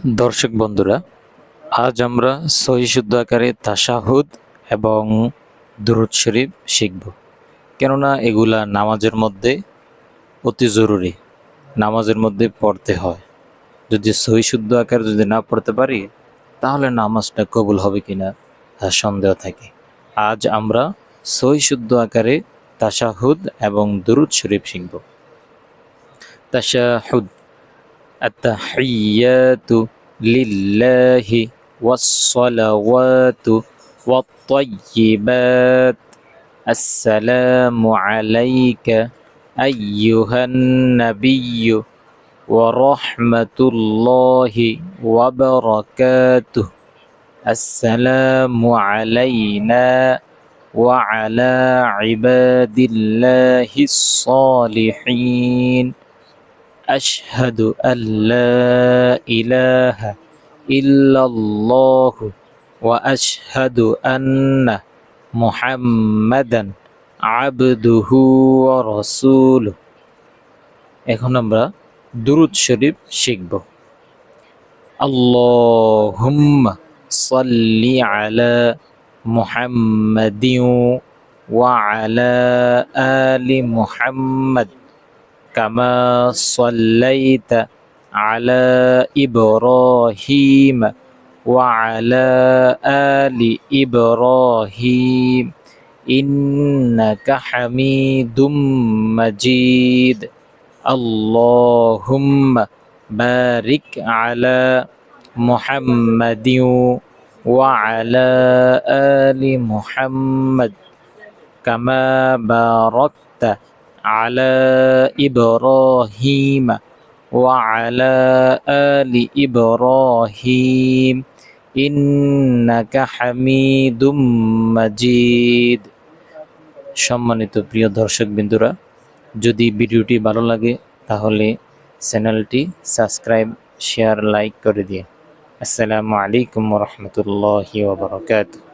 দর্শক বন্ধুরা, আজ আমরা সহিহ শুদ্ধ আকারে তাশাহুদ এবং দুরূদ শরীফ শিখব। কেননা এগুলা নামাজের মধ্যে অতি জরুরি, নামাজের মধ্যে পড়তে হয়। যদি সহিহ শুদ্ধ আকারে যদি না পড়তে পারি তাহলে নামাজটা কবুল হবে কিনা তার সন্দেহ থাকে। আজ আমরা সহিহ শুদ্ধ আকারে তাশাহুদ এবং দুরূদ শরীফ শিখব। তাশাহুদ: আত-তাহিয়্যাতু লিল্লাহি ওয়াস-সালাওয়াতু ওয়াত-তাইয়্যিবাত। আসসালামু আলাইকা আইয়ুহান নাবিয়্যু ওয়া রাহমাতুল্লাহি ওয়া বারাকাতুহু। আসসালামু আলাইনা ওয়া আলা ইবাদিল্লাহিস সালিহিন। আশহাদু আল্লা ইলাহা ইল্লাল্লাহু ওয়া আশহাদু আন্না মুহাম্মাদান আবদুহু ওয়া রাসূলুহু। এখন আমরা দুরূদ শরীফ শিখব। আল্লাহুম্মা সাল্লি আলা মুহাম্মাদিন ওয়া আলা আলি মুহাম্মাদ কামা সাল্লাইতা আলা ইব্রাহিম ওয়া আলা আলি ইব্রাহিম ইন্নাকা হামিদুম মাজিদ। আল্লাহুম্মা বারিক আলা মুহাম্মাদিন ওয়া আলা আলি মুহাম্মাদ কামা বারাকতা আলা ইব্রাহিম ওয়া আলা আলি ইব্রাহিম ইন্নাকা হামিদুম মাজিদ। সম্মানিত প্রিয় দর্শক বিন্দুরা, যদি ভিডিওটি ভালো লাগে তাহলে চ্যানেলটি সাবস্ক্রাইব, শেয়ার, লাইক করে দিন। আসসালামু আলাইকুম ওয়া রাহমাতুল্লাহি ওয়া বারাকাতুহু।